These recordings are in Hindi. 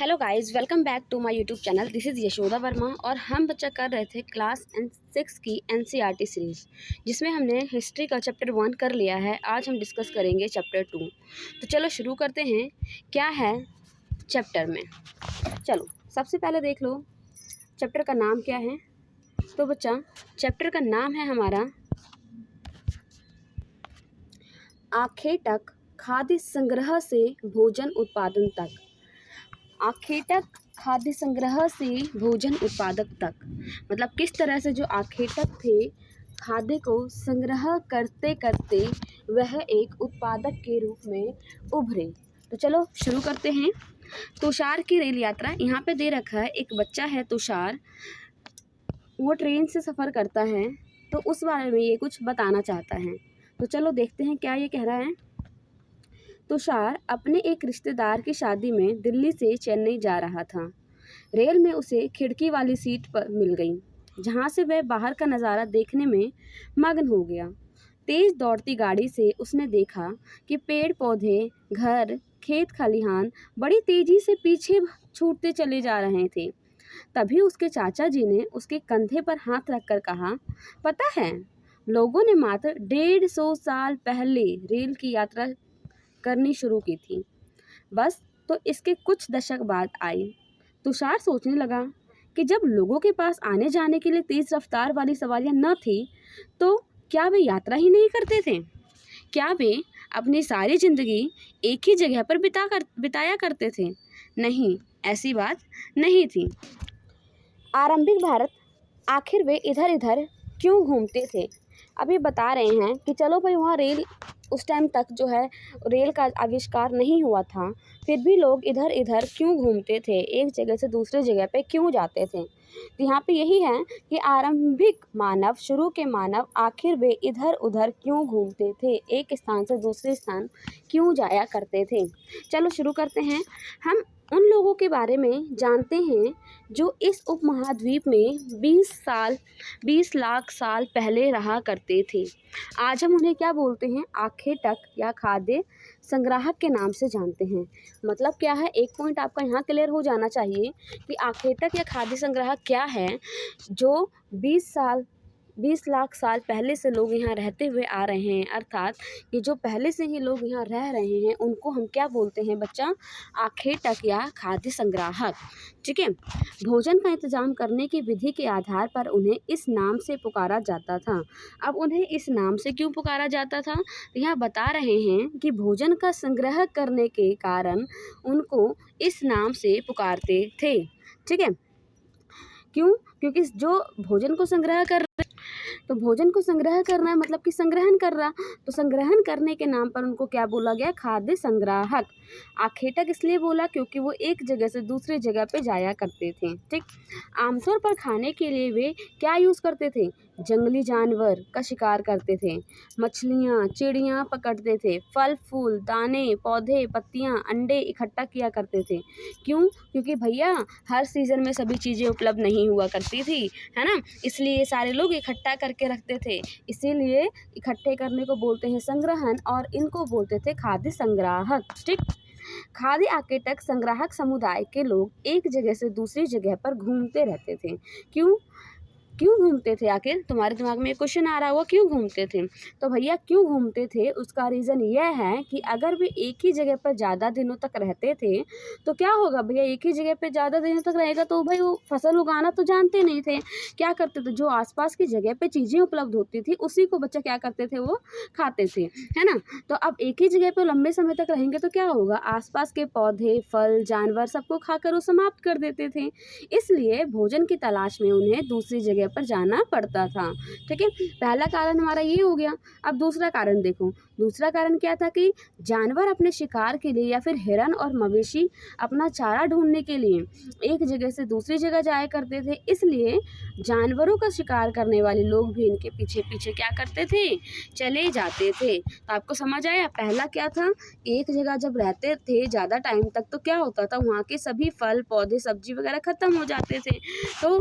Hello guys, welcome back to my YouTube channel. This is Yashoda Verma और हम बच्चा कर रहे थे क्लास 6 की एनसीईआरटी सीरीज़, जिसमें हमने हिस्ट्री का चैप्टर 1 कर लिया है। आज हम डिस्कस करेंगे चैप्टर 2। तो चलो शुरू करते हैं। क्या है चैप्टर में? चलो सबसे पहले देख लो चैप्टर का नाम क्या है। तो बच्चा चैप्टर का नाम है हमारा आखेटक खाद्य संग्रह से भोजन उत्पादन तक। आखेटक खाद्य संग्रह से भोजन उत्पादक तक, मतलब किस तरह से जो आखेटक थे खाद्य को संग्रह करते करते वह एक उत्पादक के रूप में उभरे। तो चलो शुरू करते हैं। तुषार की रेल यात्रा यहाँ पे दे रखा है। एक बच्चा है तुषार, वो ट्रेन से सफ़र करता है, तो उस बारे में ये कुछ बताना चाहता है। तो चलो देखते हैं क्या ये कह रहा है। तुषार अपने एक रिश्तेदार की शादी में दिल्ली से चेन्नई जा रहा था। रेल में उसे खिड़की वाली सीट पर मिल गई, जहां से वह बाहर का नज़ारा देखने में मग्न हो गया। तेज दौड़ती गाड़ी से उसने देखा कि पेड़ पौधे, घर, खेत खलिहान बड़ी तेजी से पीछे छूटते चले जा रहे थे। तभी उसके चाचा जी ने उसके कंधे पर हाथ रखकर कहा, पता है, लोगों ने मात्र 150 साल पहले रेल की यात्रा करनी शुरू की थी। बस तो इसके कुछ दशक बाद आई। तुषार सोचने लगा कि जब लोगों के पास आने जाने के लिए तेज रफ्तार वाली सवारियां न थी, तो क्या वे यात्रा ही नहीं करते थे? क्या वे अपनी सारी जिंदगी एक ही जगह पर बिताया करते थे? नहीं, ऐसी बात नहीं थी। आरंभिक भारत, आखिर वे इधर इधर क्यों घूमते थे? अभी बता रहे हैं कि चलो भाई, वहाँ रेल उस टाइम तक जो है रेल का आविष्कार नहीं हुआ था, फिर भी लोग इधर इधर क्यों घूमते थे, एक जगह से दूसरे जगह पे क्यों जाते थे। तो यहाँ पे यही है कि आरंभिक मानव, शुरू के मानव, आखिर वे इधर उधर क्यों घूमते थे, एक स्थान से दूसरे स्थान क्यों जाया करते थे। चलो शुरू करते हैं। हम उन लोगों के बारे में जानते हैं जो इस उपमहाद्वीप में 20 लाख साल पहले रहा करते थे। आज हम उन्हें क्या बोलते हैं? आखेटक या खाद्य संग्राहक के नाम से जानते हैं। मतलब क्या है, एक पॉइंट आपका यहाँ क्लियर हो जाना चाहिए कि आखेटक या खाद्य संग्राहक क्या है। जो 20 लाख साल पहले से लोग यहाँ रहते हुए आ रहे हैं, अर्थात कि जो पहले से ही लोग यहाँ रह रहे हैं, उनको हम क्या बोलते हैं बच्चा? आखेटक या खाद्य संग्राहक। ठीक है। भोजन का इंतजाम करने की विधि के आधार पर उन्हें इस नाम से पुकारा जाता था। अब उन्हें इस नाम से क्यों पुकारा जाता था? यहाँ बता रहे हैं कि भोजन का संग्रह करने के कारण उनको इस नाम से पुकारते थे। ठीक है। क्यों? क्योंकि जो भोजन को संग्रह कर, तो भोजन को संग्रह करना मतलब कि संग्रहण कर रहा, तो संग्रहण करने के नाम पर उनको क्या बोला गया? खाद्य संग्राहक। आखेटक इसलिए बोला क्योंकि वो एक जगह से दूसरी जगह पे जाया करते थे। ठीक। आमतौर पर खाने के लिए वे क्या यूज़ करते थे? जंगली जानवर का शिकार करते थे, मछलियाँ, चिड़ियाँ पकड़ते थे, फल फूल, दाने, पौधे, पत्तियाँ, अंडे इकट्ठा किया करते थे। क्यों? क्योंकि भैया हर सीज़न में सभी चीज़ें उपलब्ध नहीं हुआ करती थी, है ना, इसलिए ये सारे लोग इकट्ठा करके रखते थे। इसीलिए इकट्ठे करने को बोलते हैं संग्रहण, और इनको बोलते थे खाद्य संग्राहक। ठीक। खाद्य आखेटक संग्राहक समुदाय के लोग एक जगह से दूसरी जगह पर घूमते रहते थे। क्यों घूमते थे? आखिर तुम्हारे दिमाग में क्वेश्चन आ रहा होगा, क्यों घूमते थे? तो भैया क्यों घूमते थे, उसका रीज़न यह है कि अगर वे एक ही जगह पर ज़्यादा दिनों तक रहते थे तो क्या होगा भैया? एक ही जगह पे ज़्यादा दिनों तक रहेगा तो भाई वो फसल उगाना तो जानते नहीं थे। क्या करते थे? जो आसपास की जगह पे चीज़ें उपलब्ध होती थी उसी को बच्चा क्या करते थे? वो खाते थे, है ना। तो अब एक ही जगह पर लंबे समय तक रहेंगे तो क्या होगा? आसपास के पौधे, फल, जानवर सबको खाकर वो समाप्त कर देते थे। इसलिए भोजन की तलाश में उन्हें दूसरी जगह पर जाना पड़ता था। ठीक है। पहला कारण हमारा ये हो गया। अब दूसरा कारण देखो। दूसरा कारण क्या था कि जानवर अपने शिकार के लिए या फिर हिरन और मवेशी अपना चारा ढूंढने के लिए एक जगह से दूसरी जगह जाया करते थे। इसलिए जानवरों का शिकार करने वाले लोग भी इनके पीछे पीछे क्या करते थे? चले जाते थे। तो आपको समझ आया? पहला क्या था? एक जगह जब रहते थे ज़्यादा टाइम तक तो क्या होता था? वहाँ के सभी फल, पौधे, सब्जी वगैरह खत्म हो जाते थे, तो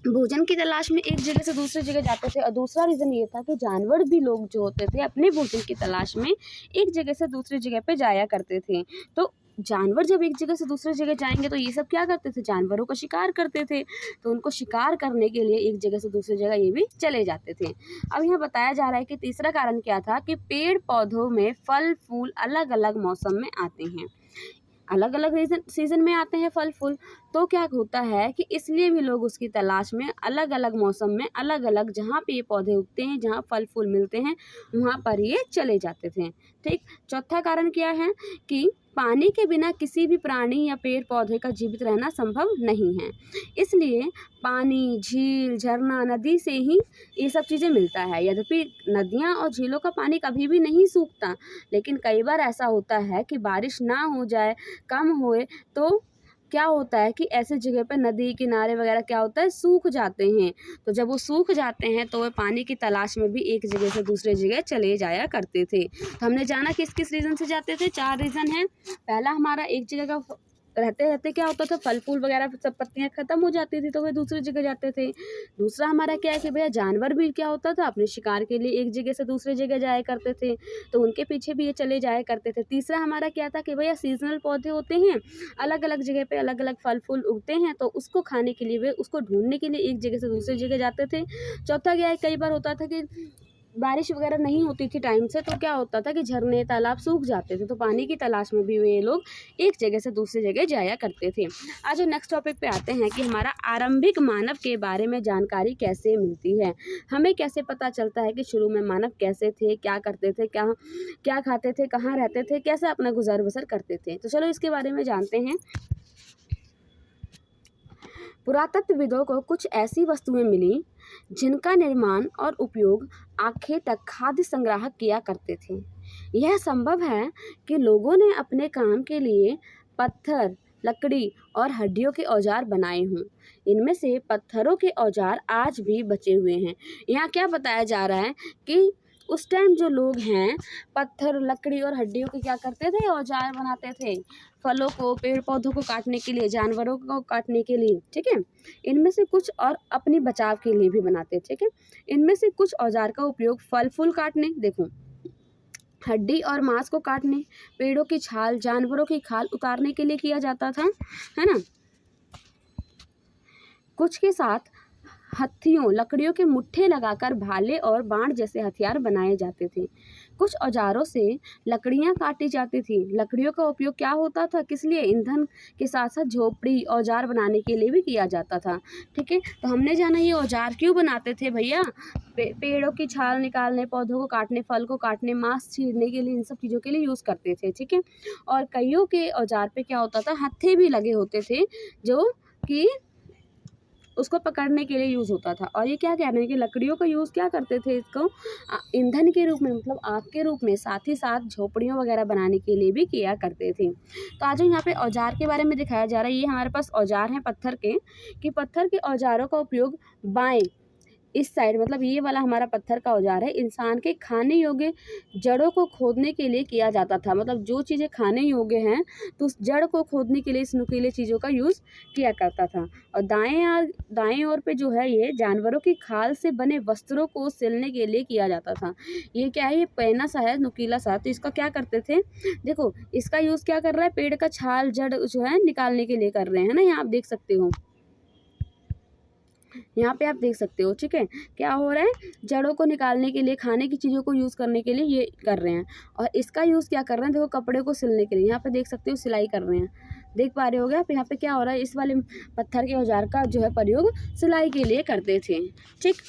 भोजन की तलाश में एक जगह से दूसरी जगह जाते थे। और दूसरा रीज़न ये था कि जानवर भी लोग जो होते थे अपने भोजन की तलाश में एक जगह से दूसरी जगह पे जाया करते थे। तो जानवर जब एक जगह से दूसरी जगह जाएंगे तो ये सब क्या करते थे, जानवरों का शिकार करते थे। तो उनको शिकार करने के लिए एक जगह से दूसरी जगह ये भी चले जाते थे। अब यहाँ बताया जा रहा है कि तीसरा कारण क्या था कि पेड़ पौधों में फल फूल अलग अलग मौसम में आते हैं, अलग अलग सीजन में आते हैं फल फूल। तो क्या होता है कि इसलिए भी लोग उसकी तलाश में अलग अलग मौसम में अलग अलग जहाँ पे ये पौधे उगते हैं, जहाँ फल फूल मिलते हैं, वहाँ पर ये चले जाते थे। ठीक। चौथा कारण क्या है कि पानी के बिना किसी भी प्राणी या पेड़ पौधे का जीवित रहना संभव नहीं है, इसलिए पानी, झील, झरना, नदी से ही ये सब चीज़ें मिलता है। यद्यपि नदियाँ और झीलों का पानी कभी भी नहीं सूखता, लेकिन कई बार ऐसा होता है कि बारिश ना हो जाए, कम होए, तो क्या होता है कि ऐसे जगह पे नदी किनारे वगैरह क्या होता है, सूख जाते हैं। तो जब वो सूख जाते हैं तो वे पानी की तलाश में भी एक जगह से दूसरे जगह चले जाया करते थे। तो हमने जाना किस किस रीज़न से जाते थे, 4 रीज़न हैं। पहला हमारा एक जगह का रहते रहते क्या होता था, फल फूल वगैरह सब पत्तियां खत्म हो जाती थी तो वे दूसरी जगह जाते थे। दूसरा हमारा क्या है कि भैया जानवर भी क्या होता था, अपने शिकार के लिए एक जगह से दूसरी जगह जाया करते थे, तो उनके पीछे भी ये चले जाया करते थे। तीसरा हमारा क्या था कि भैया सीजनल पौधे होते हैं, अलग अलग जगह पे अलग अलग फल फूल उगते हैं, तो उसको खाने के लिए वे उसको ढूंढने के लिए एक जगह से दूसरी जगह जाते थे। चौथा क्या है, कई बार होता था कि बारिश वगैरह नहीं होती थी टाइम से, तो क्या होता था कि झरने तालाब सूख जाते थे, तो पानी की तलाश में भी वे लोग एक जगह से दूसरी जगह जाया करते थे। आज नेक्स्ट टॉपिक पे आते हैं कि हमारा आरंभिक मानव के बारे में जानकारी कैसे मिलती है। हमें कैसे पता चलता है कि शुरू में मानव कैसे थे, क्या करते थे, क्या क्या खाते थे, कहाँ रहते थे, कैसे अपना गुजर बसर करते थे। तो चलो इसके बारे में जानते हैं। पुरातत्वविदों को कुछ ऐसी वस्तुएं मिली जिनका निर्माण और उपयोग आखेटक खाद्य संग्राहक किया करते थे। यह संभव है कि लोगों ने अपने काम के लिए पत्थर, लकड़ी और हड्डियों के औजार बनाए हों। इनमें से पत्थरों के औजार आज भी बचे हुए हैं। यहाँ क्या बताया जा रहा है कि उस टाइम जो लोग हैं पत्थर, लकड़ी और हड्डियों के क्या करते थे, औजार बनाते थे, फलों को, पेड़ पौधों को काटने के लिए, जानवरों को काटने के लिए। ठीक है। इनमें से कुछ और अपने बचाव के लिए भी बनाते थे। ठीक है। इनमें से कुछ औजार का उपयोग फल फूल काटने, देखो, हड्डी और मांस को काटने, पेड़ों की छाल, जानवरों की खाल उतारने के लिए किया जाता था, है ना। कुछ के साथ हथियों, लकड़ियों के मुट्ठे लगाकर भाले और बाण जैसे हथियार बनाए जाते थे। कुछ औजारों से लकड़ियां काटी जाती थी। लकड़ियों का उपयोग क्या होता था, किस लिए, ईंधन के साथ साथ झोपड़ी, औजार बनाने के लिए भी किया जाता था। ठीक है। तो हमने जाना ये औजार क्यों बनाते थे भैया, पेड़ों की छाल निकालने, पौधों को काटने, फल को काटने, मांस चीरने के लिए, इन सब चीज़ों के लिए यूज़ करते थे। ठीक है। और कईयों के औजार पे क्या होता था, हत्थे भी लगे होते थे जो कि उसको पकड़ने के लिए यूज़ होता था। और ये क्या कह रहे हैं कि लकड़ियों का यूज़ क्या करते थे, इसको ईंधन के रूप में, मतलब आग के रूप में, साथ ही साथ झोपड़ियों वगैरह बनाने के लिए भी किया करते थे। तो आज यहाँ पे औजार के बारे में दिखाया जा रहा है। ये हमारे पास औजार हैं पत्थर के, कि पत्थर के औजारों का उपयोग बाएं इस साइड, मतलब ये वाला हमारा पत्थर का औजार है, इंसान के खाने योग्य जड़ों को खोदने के लिए किया जाता था। मतलब जो चीज़ें खाने योग्य हैं तो उस जड़ को खोदने के लिए इस नुकीले चीज़ों का यूज़ किया करता था। और दाएं ओर पे जो है ये जानवरों की खाल से बने वस्त्रों को सिलने के लिए किया जाता था। ये क्या है, ये पैना सा है, नुकीला सा, तो इसका क्या करते थे, देखो इसका यूज़ क्या कर रहा है, पेड़ का छाल, जड़ जो है निकालने के लिए कर रहे हैं ना। यहाँ आप देख सकते हो, यहाँ पे आप देख सकते हो। ठीक है। क्या हो रहा है, जड़ों को निकालने के लिए, खाने की चीज़ों को यूज़ करने के लिए ये कर रहे हैं। और इसका यूज़ क्या कर रहे हैं, देखो कपड़े को सिलने के लिए, यहाँ पे देख सकते हो सिलाई कर रहे हैं, देख पा रहे होगे आप। यहाँ पे क्या हो रहा है, इस वाले पत्थर के औजार का जो है प्रयोग सिलाई के लिए करते थे। ठीक।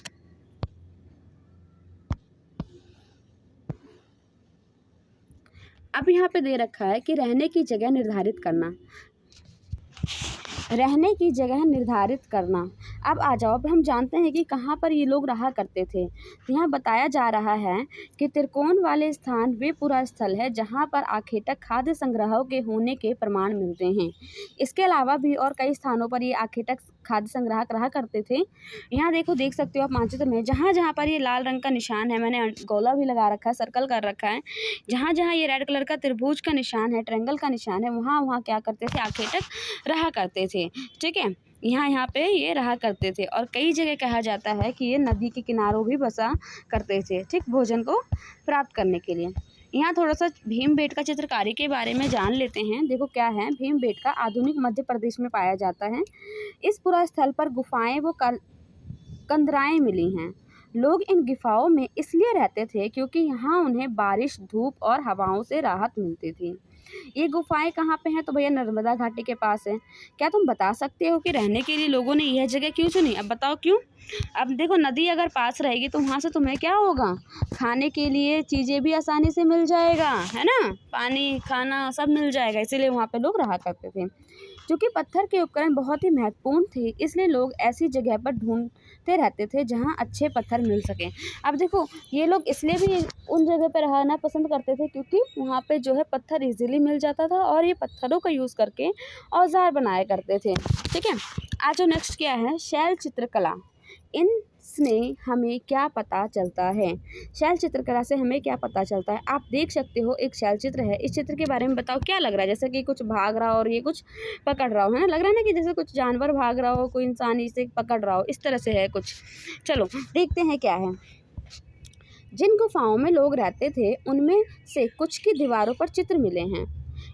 अब यहाँ पे दे रखा है कि रहने की जगह निर्धारित करना, रहने की जगह निर्धारित करना। अब आ जाओ, अब हम जानते हैं कि कहाँ पर ये लोग रहा करते थे। तो यहाँ बताया जा रहा है कि त्रिकोण वाले स्थान वे पूरा स्थल है जहाँ पर आखेटक खाद्य संग्रहों के होने के प्रमाण मिलते हैं। इसके अलावा भी और कई स्थानों पर ये आखेटक खाद्य संग्राहक रहा करते थे। यहाँ देखो, देख सकते हो आप मानचित्र में, जहाँ जहाँ पर ये लाल रंग का निशान है, मैंने गोला भी लगा रखा है, सर्कल कर रखा है, जहाँ जहाँ ये रेड कलर का त्रिभुज का निशान है, ट्रायंगल का निशान है, वहाँ वहाँ क्या करते थे, आखेटक रहा करते थे। ठीक है। यहाँ पे ये रहा करते थे। और कई जगह कहा जाता है कि ये नदी के किनारों भी बसा करते थे, ठीक, भोजन को प्राप्त करने के लिए। यहाँ थोड़ा सा भीमबेटका चित्रकारी के बारे में जान लेते हैं। देखो क्या है, भीमबेटका आधुनिक मध्य प्रदेश में पाया जाता है। इस पुरा स्थल पर गुफाएं व कंदराएं मिली हैं। लोग इन गुफाओं में इसलिए रहते थे क्योंकि यहाँ उन्हें बारिश, धूप और हवाओं से राहत मिलती थी। ये गुफाएं कहाँ पे हैं? तो भैया नर्मदा घाटी के पास है। क्या तुम बता सकते हो कि रहने के लिए लोगों ने यह जगह क्यों चुनी? अब बताओ क्यों? अब देखो, नदी अगर पास रहेगी तो वहाँ से तुम्हें क्या होगा, खाने के लिए चीज़ें भी आसानी से मिल जाएगा, है ना, पानी, खाना सब मिल जाएगा, इसीलिए वहाँ पे लोग रहा करते थे। क्योंकि पत्थर के उपकरण बहुत ही महत्वपूर्ण थे, इसलिए लोग ऐसी जगह पर ढूंढते रहते थे जहाँ अच्छे पत्थर मिल सकें। अब देखो, ये लोग इसलिए भी उन जगह पर रहना पसंद करते थे क्योंकि वहाँ पे जो है पत्थर इजीली मिल जाता था और ये पत्थरों का यूज़ करके औजार बनाया करते थे। ठीक है, आज जो नेक्स्ट क्या है, शैल चित्रकला। इनसे हमें क्या पता चलता है? शैल चित्रकला से हमें क्या पता चलता है? आप देख सकते हो एक शैल चित्र है। इस चित्र के बारे में बताओ, क्या लग रहा है? जैसे कि कुछ भाग रहा हो और ये कुछ पकड़ रहा हो, है ना, लग रहा है ना कि जैसे कुछ जानवर भाग रहा हो, कोई इंसान इसे पकड़ रहा हो, इस तरह से है कुछ। चलो देखते हैं क्या है। जिन गुफाओं में लोग रहते थे उनमें से कुछ की दीवारों पर चित्र मिले हैं।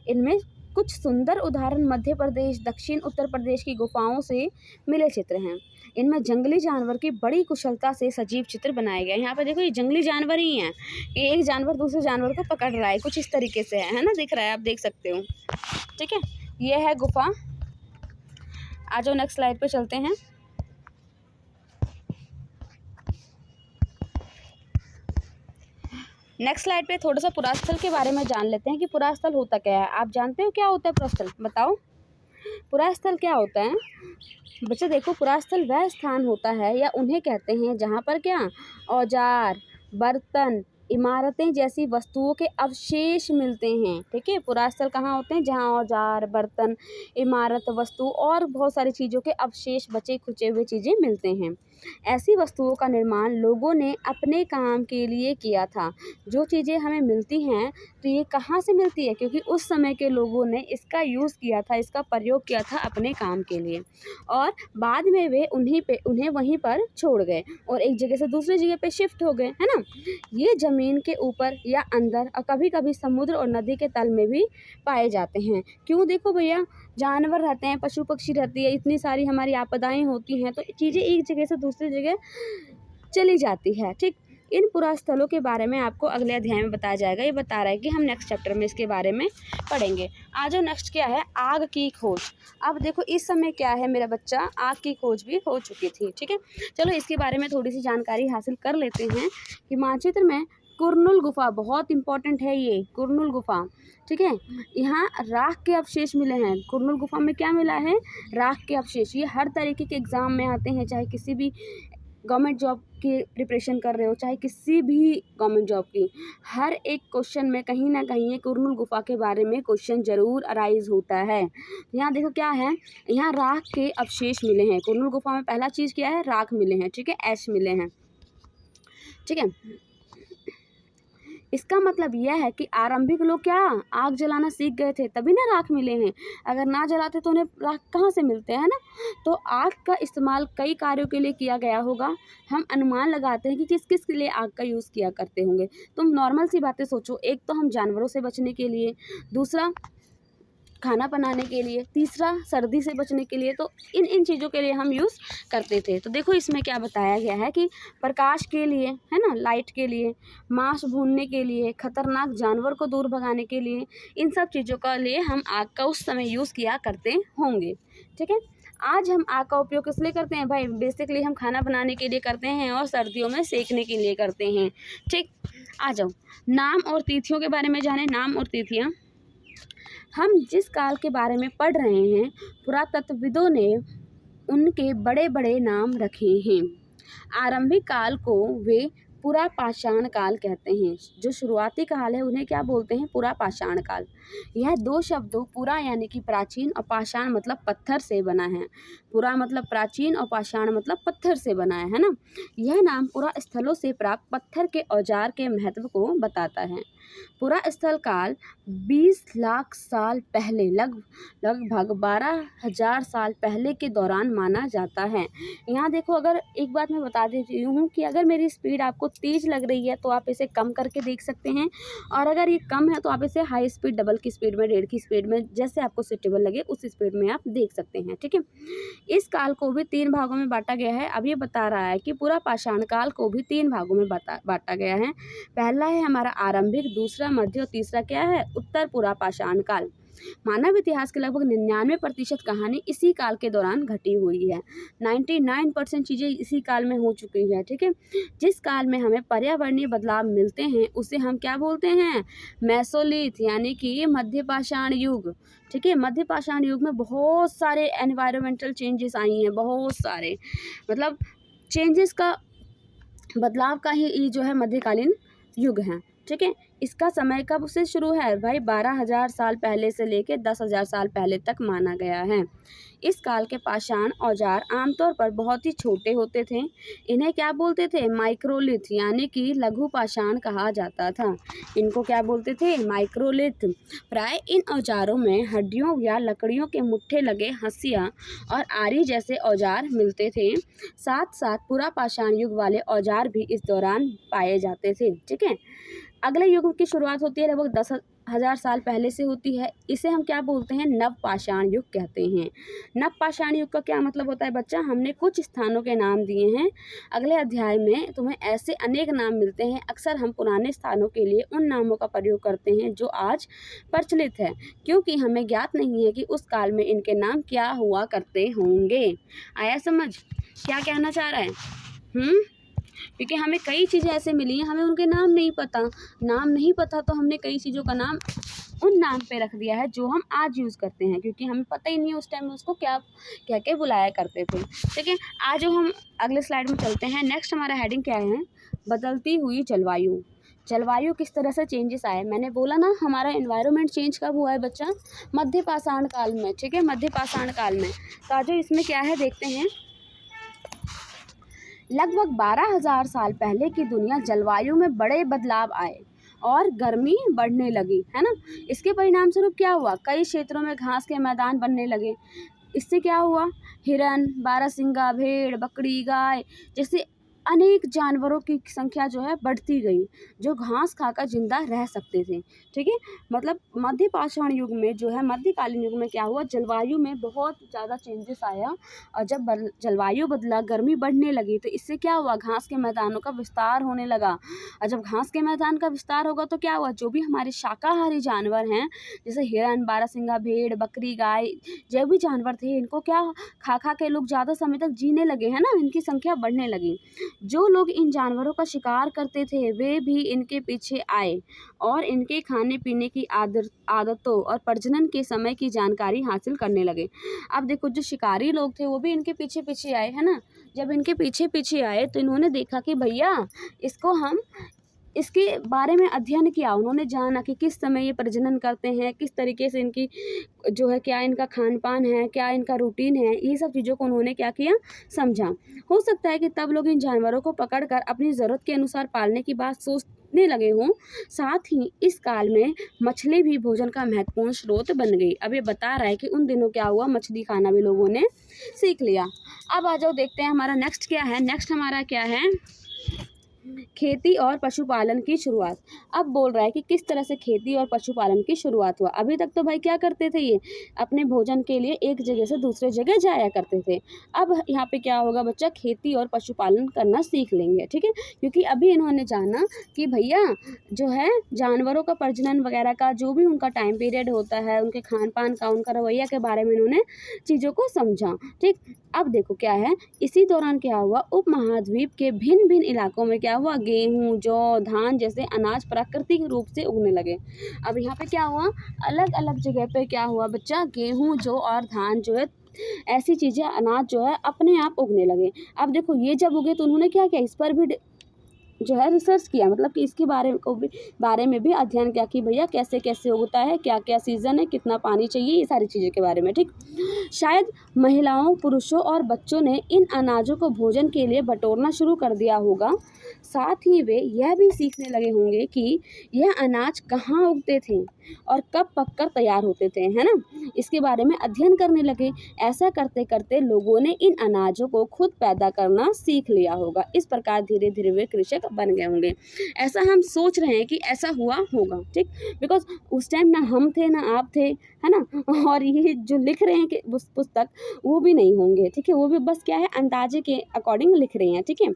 इनमें कुछ सुंदर उदाहरण मध्य प्रदेश, दक्षिण उत्तर प्रदेश की गुफाओं से मिले चित्र हैं। इनमें जंगली जानवर की बड़ी कुशलता से सजीव चित्र बनाए गए हैं। यहाँ पे देखो, ये जंगली जानवर ही हैं। ये एक जानवर दूसरे जानवर को पकड़ रहा है, कुछ इस तरीके से है ना, दिख रहा है, आप देख सकते हो। ठीक है, ये है गुफा। आ जाओ नेक्स्ट स्लाइड पे चलते हैं। नेक्स्ट स्लाइड पे थोड़ा सा पुरास्थल के बारे में जान लेते हैं कि पुरास्थल होता क्या है। आप जानते हो क्या होता है पुरास्थल? बताओ, पुरास्थल क्या होता है? बच्चे देखो, पुरास्थल वह स्थान होता है या उन्हें कहते हैं जहाँ पर क्या, औजार, बर्तन, इमारतें जैसी वस्तुओं के अवशेष मिलते हैं। ठीक है, पुरास्थल कहाँ होते हैं? जहाँ औजार, बर्तन, इमारत, वस्तु और बहुत सारी चीज़ों के अवशेष, बचे खुचे हुए चीज़ें मिलते हैं। ऐसी वस्तुओं का निर्माण लोगों ने अपने काम के लिए किया था। जो चीज़ें हमें मिलती हैं तो ये कहाँ से मिलती है? क्योंकि उस समय के लोगों ने इसका यूज़ किया था, इसका प्रयोग किया था अपने काम के लिए, और बाद में वे उन्हें वहीं पर छोड़ गए और एक जगह से दूसरी जगह पे शिफ्ट हो गए, है ना। ये ज़मीन के ऊपर या अंदर और कभी कभी समुद्र और नदी के तल में भी पाए जाते हैं। क्यों? देखो भैया, जानवर रहते हैं, पशु पक्षी रहती है, इतनी सारी हमारी आपदाएं होती हैं, तो चीज़ें एक जगह से दूसरी जगह चली जाती है। ठीक, इन पुरास्थलों के बारे में आपको अगले अध्याय में बताया जाएगा। ये बता रहा है कि हम नेक्स्ट चैप्टर में इसके बारे में पढ़ेंगे। आज जो नेक्स्ट क्या है, आग की खोज। अब देखो, इस समय क्या है मेरा बच्चा, आग की खोज भी हो चुकी थी। ठीक है, चलो इसके बारे में थोड़ी सी जानकारी हासिल कर लेते हैं कि मानचित्र में कुरनुल गुफा बहुत इंपॉर्टेंट है। ये कुरनुल गुफा, ठीक है, यहाँ राख के अवशेष मिले हैं। कुरनुल गुफा में क्या मिला है? राख के अवशेष। ये हर तरीके के एग्जाम में आते हैं, चाहे किसी भी गवर्नमेंट जॉब की प्रिपरेशन कर रहे हो, चाहे किसी भी गवर्नमेंट जॉब की, हर एक क्वेश्चन में कहीं ना कहीं ये कुरनुल गुफा के बारे में क्वेश्चन जरूर अराइज होता है। यहाँ देखो क्या है, यहाँ राख के अवशेष मिले हैं। कुरनुल गुफा में पहला चीज़ क्या है? राख मिले हैं। ठीक है, ऐश मिले हैं। ठीक है, इसका मतलब यह है कि आरंभिक लोग क्या, आग जलाना सीख गए थे, तभी ना राख मिले हैं। अगर ना जलाते तो उन्हें राख कहाँ से मिलते हैं, ना। तो आग का इस्तेमाल कई कार्यों के लिए किया गया होगा। हम अनुमान लगाते हैं कि किस किस के लिए आग का यूज़ किया करते होंगे। तुम नॉर्मल सी बातें सोचो, एक तो हम जानवरों से बचने के लिए, दूसरा खाना बनाने के लिए, तीसरा सर्दी से बचने के लिए। तो इन चीज़ों के लिए हम यूज़ करते थे। तो देखो इसमें क्या बताया गया है कि प्रकाश के लिए, है ना, लाइट के लिए, मांस भूनने के लिए, खतरनाक जानवर को दूर भगाने के लिए, इन सब चीज़ों का लिए हम आग का उस समय यूज़ किया करते होंगे। ठीक है, आज हम आग का उपयोग किस लिए करते हैं भाई? बेसिकली हम खाना बनाने के लिए करते हैं और सर्दियों में सेकने के लिए करते हैं। ठीक, आ जाओ नाम और तिथियों के बारे में जाने। नाम और तिथियाँ, हम जिस काल के बारे में पढ़ रहे हैं, पुरातत्वविदों ने उनके बड़े बड़े नाम रखे हैं। आरंभिक काल को वे पुरापाषाण काल कहते हैं। जो शुरुआती काल है उन्हें क्या बोलते हैं? पुरापाषाण काल। यह दो शब्दों पुरा यानी कि प्राचीन और पाषाण मतलब पत्थर से बना है। पुरा मतलब प्राचीन और पाषाण मतलब पत्थर से बना है ना। यह नाम पुरा स्थलों से प्राप्त पत्थर के औजार के महत्व को बताता है। पुरा स्थल काल 20 लाख साल पहले लगभग 12,000 साल पहले के दौरान माना जाता है। यहाँ देखो, अगर एक बात मैं बता देती हूँ कि अगर मेरी स्पीड आपको तेज़ लग रही है तो आप इसे कम करके देख सकते हैं, और अगर ये कम है तो आप इसे हाई स्पीड, डबल की स्पीड में, 1.5 की स्पीड में, जैसे आपको सूटेबल लगे उस स्पीड में आप देख सकते हैं। ठीक है, इस काल को भी 3 भागों में बांटा गया है। अब ये बता रहा है कि पूरा पाषाण काल को भी 3 भागों में बांटा गया है। पहला है हमारा आरंभिक, दूसरा मध्य और तीसरा क्या है, उत्तर पूरा पाषाण काल। मानव इतिहास के लगभग 99% कहानी इसी काल के दौरान घटी हुई है। 99% चीज़ें इसी काल में हो चुकी है। ठीक है, जिस काल में हमें पर्यावरणीय बदलाव मिलते हैं उसे हम क्या बोलते हैं, मेसोलिथ यानी कि मध्य पाषाण युग। ठीक है, मध्य पाषाण युग में बहुत सारे एनवायरमेंटल चेंजेस आई हैं, बहुत सारे, मतलब चेंजेस का, बदलाव का ही ये जो है मध्यकालीन युग है। ठीक है, इसका समय कब से शुरू है भाई, 12,000 साल पहले से लेके 10,000 साल पहले तक माना गया है। इस काल के पाषाण औजार आमतौर पर बहुत ही छोटे होते थे। इन्हें क्या बोलते थे, माइक्रोलिथ यानी कि लघु पाषाण कहा जाता था। इनको क्या बोलते थे, माइक्रोलिथ। प्राय इन औजारों में हड्डियों या लकड़ियों के मुट्ठे लगे हंसिया और आरी जैसे औजार मिलते थे। साथ साथ पूरा पाषाण युग वाले औजार भी इस दौरान पाए जाते थे। ठीक है, अगले युग की शुरुआत होती है लगभग 10,000 साल पहले से होती है। इसे हम क्या बोलते हैं, नव पाषाण युग कहते हैं। नव पाषाण युग का क्या मतलब होता है बच्चा, हमने कुछ स्थानों के नाम दिए हैं। अगले अध्याय में तुम्हें ऐसे अनेक नाम मिलते हैं। अक्सर हम पुराने स्थानों के लिए उन नामों का प्रयोग करते हैं जो आज प्रचलित है, क्योंकि हमें ज्ञात नहीं है कि उस काल में इनके नाम क्या हुआ करते होंगे। आया समझ क्या कहना चाह रहा है? क्योंकि हमें कई चीज़ें ऐसे मिली हैं, हमें उनके नाम नहीं पता, तो हमने कई चीज़ों का नाम उन नाम पे रख दिया है जो हम आज यूज़ करते हैं, क्योंकि हमें पता ही नहीं है उस टाइम में उसको क्या कह के बुलाया करते थे। ठीक है, आज हम अगले स्लाइड में चलते हैं। नेक्स्ट हमारा हेडिंग क्या है, बदलती हुई जलवायु। जलवायु किस तरह से चेंजेस आए, मैंने बोला ना हमारा एनवायरनमेंट चेंज कब हुआ है बच्चा, मध्य पाषाण काल में। ठीक है, मध्य पाषाण काल में। तो आज इसमें क्या है देखते हैं। लगभग 12,000 साल पहले की दुनिया जलवायु में बड़े बदलाव आए और गर्मी बढ़ने लगी, है ना। इसके परिणाम स्वरूप क्या हुआ, कई क्षेत्रों में घास के मैदान बनने लगे। इससे क्या हुआ, हिरन, बारहसिंगा, भेड़, बकरी, गाय जैसे अनेक जानवरों की संख्या जो है बढ़ती गई, जो घास खाकर जिंदा रह सकते थे। ठीक है, मतलब मध्य पाषाण युग में जो है, मध्यकालीन युग में क्या हुआ, जलवायु में बहुत ज़्यादा चेंजेस आया, और जब जलवायु बदला, गर्मी बढ़ने लगी, तो इससे क्या हुआ, घास के मैदानों का विस्तार होने लगा। और जब घास के मैदान का विस्तार होगा तो क्या हुआ, जो भी हमारे शाकाहारी जानवर हैं, जैसे हिरन, बारहसिंगा, भेड़, बकरी, गाय, जो भी जानवर थे, इनको क्या खा खा के लोग ज़्यादा समय तक जीने लगे, है ना, इनकी संख्या बढ़ने लगी। जो लोग इन जानवरों का शिकार करते थे वे भी इनके पीछे आए और इनके खाने पीने की आदतों और प्रजनन के समय की जानकारी हासिल करने लगे। अब देखो, जो शिकारी लोग थे वो भी इनके पीछे पीछे आए, है ना। जब इनके पीछे पीछे आए तो इन्होंने देखा कि भैया इसके बारे में अध्ययन किया। उन्होंने जाना कि किस समय ये प्रजनन करते हैं, किस तरीके से इनकी जो है, क्या इनका खान पान है, क्या इनका रूटीन है, ये सब चीज़ों को उन्होंने क्या किया, समझा। हो सकता है कि तब लोग इन जानवरों को पकड़कर अपनी ज़रूरत के अनुसार पालने की बात सोचने लगे हों। साथ ही इस काल में मछली भी भोजन का महत्वपूर्ण स्रोत बन गई। अब ये बता रहा है कि उन दिनों क्या हुआ, मछली खाना भी लोगों ने सीख लिया। अब आ जाओ देखते हैं हमारा नेक्स्ट क्या है। नेक्स्ट हमारा क्या है, खेती और पशुपालन की शुरुआत। अब बोल रहा है कि किस तरह से खेती और पशुपालन की शुरुआत हुआ। अभी तक तो भाई क्या करते थे, ये अपने भोजन के लिए एक जगह से दूसरे जगह जाया करते थे। अब यहाँ पे क्या होगा बच्चा, खेती और पशुपालन करना सीख लेंगे। ठीक है, क्योंकि अभी इन्होंने जाना कि भैया जो है, जानवरों का प्रजनन वगैरह का जो भी उनका टाइम पीरियड होता है, उनके खान पान का, उनका रवैया के बारे में इन्होंने चीज़ों को समझा। ठीक, अब देखो क्या है, इसी दौरान क्या हुआ, उपमहाद्वीप के भिन्न भिन्न इलाकों में क्या हुआ, गेहूं, जौ, धान जैसे अनाज प्राकृतिक रूप से उगने लगे। अब यहाँ पे क्या हुआ, अलग अलग जगह पे क्या हुआ बच्चा, गेहूं, जौ और धान जो है, ऐसी चीज़ें, अनाज जो है अपने आप उगने लगे। अब देखो, ये जब उगे तो उन्होंने क्या किया, इस पर भी जो है रिसर्च किया, मतलब कि इसके बारे में भी अध्ययन किया कि भैया कैसे कैसे होता है, क्या क्या सीज़न है, कितना पानी चाहिए, ये सारी चीज़ों के बारे में। ठीक, शायद महिलाओं, पुरुषों और बच्चों ने इन अनाजों को भोजन के लिए बटोरना शुरू कर दिया होगा। साथ ही वे यह भी सीखने लगे होंगे कि यह अनाज कहाँ उगते थे और कब पककर तैयार होते थे, है ना। इसके बारे में अध्ययन करने लगे। ऐसा करते करते लोगों ने इन अनाजों को खुद पैदा करना सीख लिया होगा। इस प्रकार धीरे धीरे वे कृषक बन गए होंगे। ऐसा हम सोच रहे हैं कि ऐसा हुआ होगा, ठीक, बिकॉज उस टाइम ना हम थे ना आप थे, है ना, और ये जो लिख रहे हैं कि पुस्तक, वो भी नहीं होंगे, ठीक है, वो भी बस क्या है, अंदाजे के अकॉर्डिंग लिख रहे हैं, ठीक है।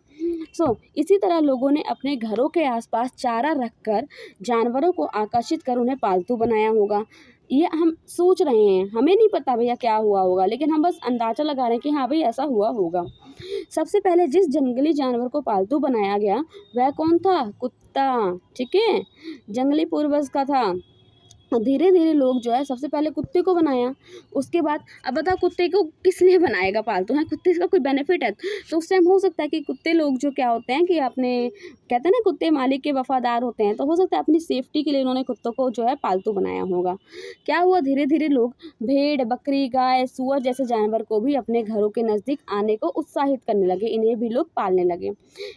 सो इसी तरह लोगों ने अपने घरों के आसपास चारा रखकर जानवरों को आकर्षित कर उन्हें पालतू बनाया होगा। ये हम सोच रहे हैं, हमें नहीं पता भैया क्या हुआ होगा, लेकिन हम बस अंदाजा लगा रहे हैं कि हाँ भाई ऐसा हुआ होगा। सबसे पहले जिस जंगली जानवर को पालतू बनाया गया वह कौन था? कुत्ता, ठीक है, जंगली पूर्वज का था। और धीरे धीरे लोग जो है सबसे पहले कुत्ते को बनाया। उसके बाद अब बताओ कुत्ते को किस लिए बनाएगा पालतू, है, कुत्ते का कोई बेनिफिट है? तो उस टाइम हो सकता है कि कुत्ते लोग जो क्या होते हैं कि अपने, कहते हैं ना, कुत्ते मालिक के वफादार होते हैं, तो हो सकता है अपनी सेफ्टी के लिए उन्होंने कुत्तों को जो है पालतू बनाया होगा। क्या हुआ, धीरे धीरे लोग भेड़, बकरी, गाय, सुअर जैसे जानवर को भी अपने घरों के नज़दीक आने को उत्साहित करने लगे। इन्हें भी लोग पालने लगे।